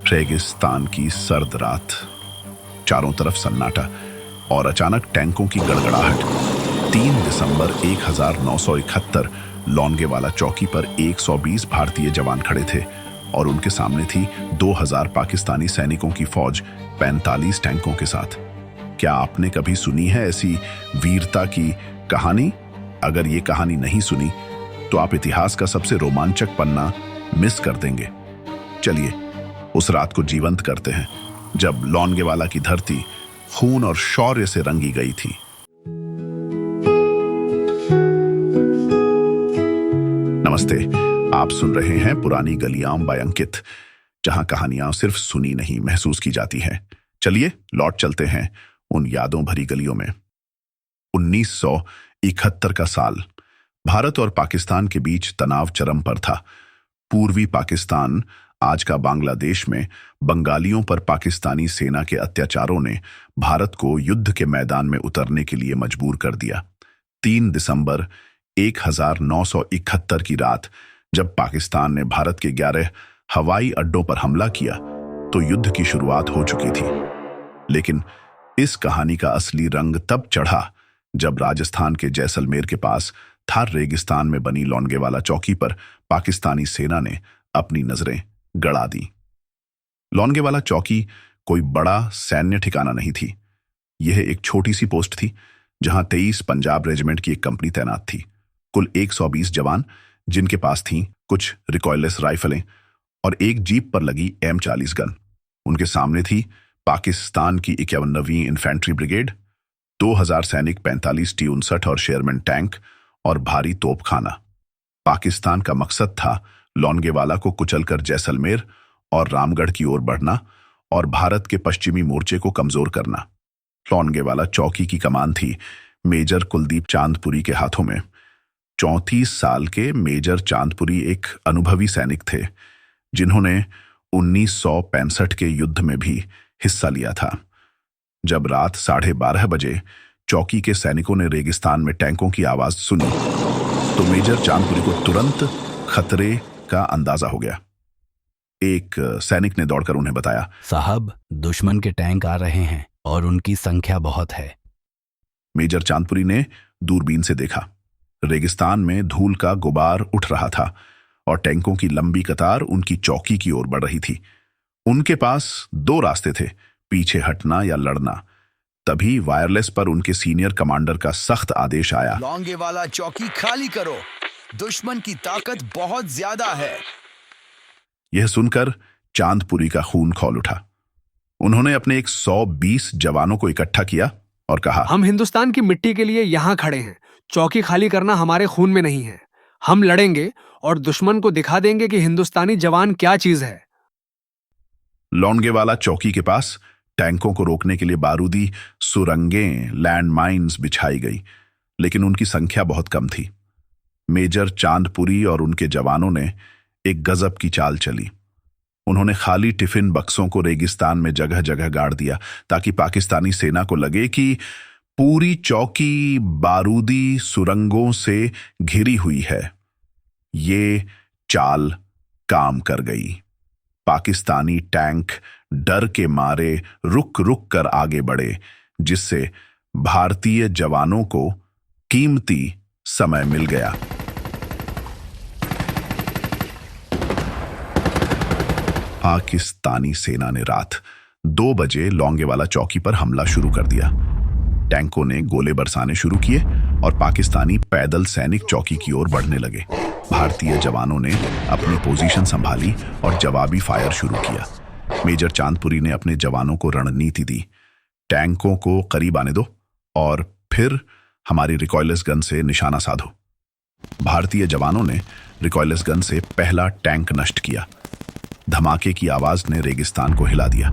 रेगिस्तान की सर्द रात, चारों तरफ सन्नाटा और अचानक टैंकों की गड़गड़ाहट। 3 दिसंबर 1971 लोंगेवाला चौकी पर 120 भारतीय जवान खड़े थे और उनके सामने थी 2000 पाकिस्तानी सैनिकों की फौज 45 टैंकों के साथ। क्या आपने कभी सुनी है ऐसी वीरता की कहानी? अगर ये कहानी नहीं सुनी तो आप इतिहास का सबसे रोमांचक पन्ना मिस कर देंगे। चलिए उस रात को जीवंत करते हैं जब लोंगेवाला की धरती खून और शौर्य से रंगी गई थी। नमस्ते, आप सुन रहे हैं पुरानी गलियां बाय अंकित, जहां कहानियां सिर्फ सुनी नहीं महसूस की जाती हैं। चलिए लौट चलते हैं उन यादों भरी गलियों में। 1971 का साल, भारत और पाकिस्तान के बीच तनाव चरम पर था। पूर्वी पाकिस्तान, आज का बांग्लादेश में बंगालियों पर पाकिस्तानी सेना के अत्याचारों ने भारत को युद्ध के मैदान में उतरने के लिए मजबूर कर दिया। 3 दिसंबर 1971 की रात जब पाकिस्तान ने भारत के 11 हवाई अड्डों पर हमला किया तो युद्ध की शुरुआत हो चुकी थी। लेकिन इस कहानी का असली रंग तब चढ़ा जब राजस्थान के जैसलमेर के पास थार रेगिस्तान में बनी लोंगेवाला चौकी पर पाकिस्तानी सेना ने अपनी नजरें गड़ा दी। लोंगेवाला चौकी कोई बड़ा सैन्य ठिकाना नहीं थी। यह एक छोटी सी पोस्ट थी जहां 23 पंजाब रेजिमेंट की एक कंपनी तैनात थी। कुल 120 जवान, जिनके पास थीं कुछ रिकॉयललेस राइफलें और एक जीप पर लगी M40 गन। उनके सामने थी पाकिस्तान की 51वीं इन्फेंट्री ब्रिगेड, 2000 सैनिक, 45 T-59 और शेरमैन टैंक और भारी तोपखाना। पाकिस्तान का मकसद था लोंगेवाला को कुचलकर जैसलमेर और रामगढ़ की ओर बढ़ना और भारत के पश्चिमी मोर्चे को कमजोर करना। लोंगेवाला चौकी की कमान थी मेजर कुलदीप चांदपुरी के हाथों में। 34 साल के मेजर चांदपुरी एक अनुभवी सैनिक थे जिन्होंने 1965 के युद्ध में भी हिस्सा लिया था। जब रात 12:30 बजे चौकी के सैनिकों ने रेगिस्तान में टैंकों की आवाज सुनी तो मेजर चांदपुरी को तुरंत खतरे का अंदाजा हो गया। एक सैनिक ने दौड़कर उन्हें बताया, साहब, दुश्मन के टैंक आ रहे हैं और उनकी संख्या बहुत है। मेजर चांदपुरी ने दूरबीन से देखा। रेगिस्तान में धूल का गुबार उठ रहा था और टैंकों की लंबी कतार उनकी चौकी की ओर बढ़ रही थी। उनके पास 2 रास्ते थे, पीछे हटना या लड़ना। तभी वायरलेस पर उनके सीनियर कमांडर का सख्त आदेश आया, लोंगेवाला चौकी खाली करो, दुश्मन की ताकत बहुत ज्यादा है। यह सुनकर चांदपुरी का खून खौल उठा। उन्होंने अपने 120 जवानों को इकट्ठा किया और कहा, हम हिंदुस्तान की मिट्टी के लिए यहां खड़े हैं। चौकी खाली करना हमारे खून में नहीं है। हम लड़ेंगे और दुश्मन को दिखा देंगे कि हिंदुस्तानी जवान क्या चीज है। लोंगेवाला चौकी के पास टैंकों को रोकने के लिए बारूदी सुरंगें, लैंड माइन्स बिछाई गई, लेकिन उनकी संख्या बहुत कम थी। मेजर चांदपुरी और उनके जवानों ने एक गजब की चाल चली। उन्होंने खाली टिफिन बक्सों को रेगिस्तान में जगह जगह गाड़ दिया ताकि पाकिस्तानी सेना को लगे कि पूरी चौकी बारूदी सुरंगों से घिरी हुई है। ये चाल काम कर गई। पाकिस्तानी टैंक डर के मारे रुक रुक कर आगे बढ़े, जिससे भारतीय जवानों को कीमती समय मिल गया। पाकिस्तानी सेना ने रात 2 बजे लोंगेवाला चौकी पर हमला शुरू कर दिया। टैंकों ने गोले बरसाने शुरू किए और पाकिस्तानी पैदल सैनिक चौकी की ओर बढ़ने लगे। भारतीय जवानों ने अपनी पोजीशन संभाली और जवाबी फायर शुरू किया। मेजर चांदपुरी ने अपने जवानों को रणनीति दी, टैंकों को करीब आने दो और फिर हमारी रिकॉयललेस गन से निशाना साधो। भारतीय जवानों ने रिकॉयललेस गन से पहला टैंक नष्ट किया। धमाके की आवाज ने रेगिस्तान को हिला दिया,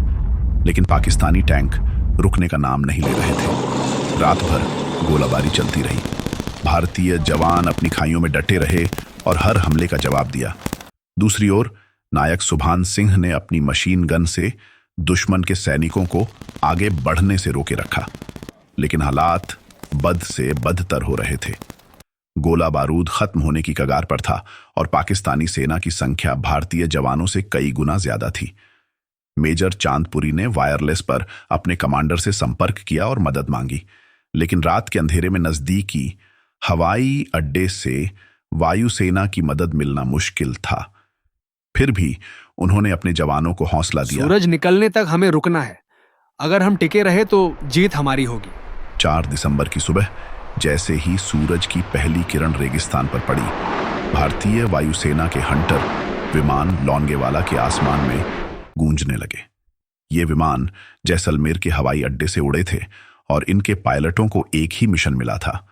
लेकिन पाकिस्तानी टैंक रुकने का नाम नहीं ले रहे थे। रात भर गोलाबारी चलती रही। भारतीय जवान अपनी खाइयों में डटे रहे और हर हमले का जवाब दिया। दूसरी ओर नायक सुभान सिंह ने अपनी मशीन गन से दुश्मन के सैनिकों को आगे बढ़ने से रोके रखा, लेकिन हालात बद से बदतर हो रहे थे। गोला बारूद खत्म होने की कगार पर था और पाकिस्तानी सेना की संख्या भारतीय जवानों से कई गुना ज्यादा थी। मेजर चांदपुरी ने वायरलेस पर अपने कमांडर से संपर्क किया और मदद मांगी, लेकिन रात के अंधेरे में नजदीकी हवाई अड्डे से वायुसेना की मदद मिलना मुश्किल था। फिर भी उन्होंने अपने जवानों को हौसला दिया। सूरज निकलने तक हमें रुकना है। अगर हम टिके रहे तो जीत हमारी होगी। 4 दिसंबर की सुबह जैसे ही सूरज की पहली किरण रेगिस्तान पर पड़ी, भारतीय वायुसेना के हंटर विमान लोंगेवाला के आसमान में गूंजने लगे। ये विमान जैसलमेर के हवाई अड्डे से उड़े थे और इनके पायलटों को एक ही मिशन मिला था,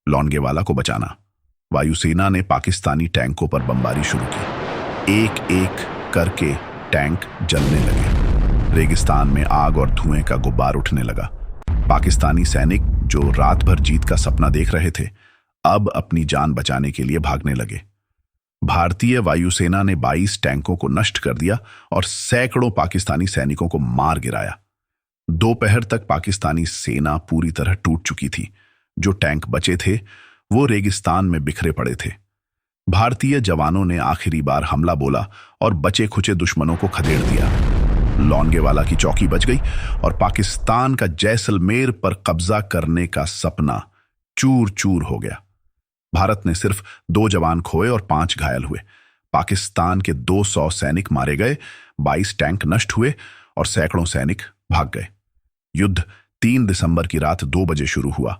लोंगेवाला को बचाना। वायुसेना ने पाकिस्तानी टैंकों पर बमबारी शुरू की। एक एक करके टैंक जलने लगे। रेगिस्तान में आग और धुएं का गुब्बार उठने लगा। पाकिस्तानी सैनिक जो रात भर जीत का सपना देख रहे थे, अब अपनी जान बचाने के लिए भागने लगे। भारतीय वायुसेना ने 22 टैंकों को नष्ट कर दिया और सैकड़ों पाकिस्तानी सैनिकों को मार गिराया। दोपहर तक पाकिस्तानी सेना पूरी तरह टूट चुकी थी। जो टैंक बचे थे वो रेगिस्तान में बिखरे पड़े थे। भारतीय जवानों ने आखिरी बार हमला बोला और बचे खुचे दुश्मनों को खदेड़ दिया। लोंगेवाला की चौकी बच गई और पाकिस्तान का जैसलमेर पर कब्जा करने का सपना चूर चूर हो गया। भारत ने सिर्फ 2 जवान खोए और 5 घायल हुए। पाकिस्तान के 200 सैनिक मारे गए, 22 टैंक नष्ट हुए और सैकड़ों सैनिक भाग गए। युद्ध 3 दिसंबर की रात 2 बजे शुरू हुआ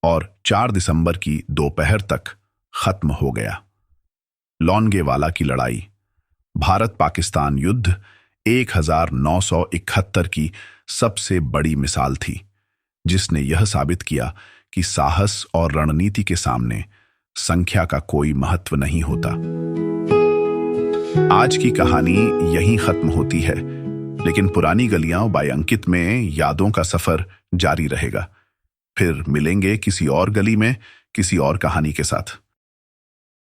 और 4 दिसंबर की दोपहर तक खत्म हो गया। लोंगेवाला की लड़ाई भारत पाकिस्तान युद्ध 1971 की सबसे बड़ी मिसाल थी, जिसने यह साबित किया कि साहस और रणनीति के सामने संख्या का कोई महत्व नहीं होता। आज की कहानी यहीं खत्म होती है, लेकिन पुरानी गलियां बाय अंकित में यादों का सफर जारी रहेगा। फिर मिलेंगे किसी और गली में किसी और कहानी के साथ।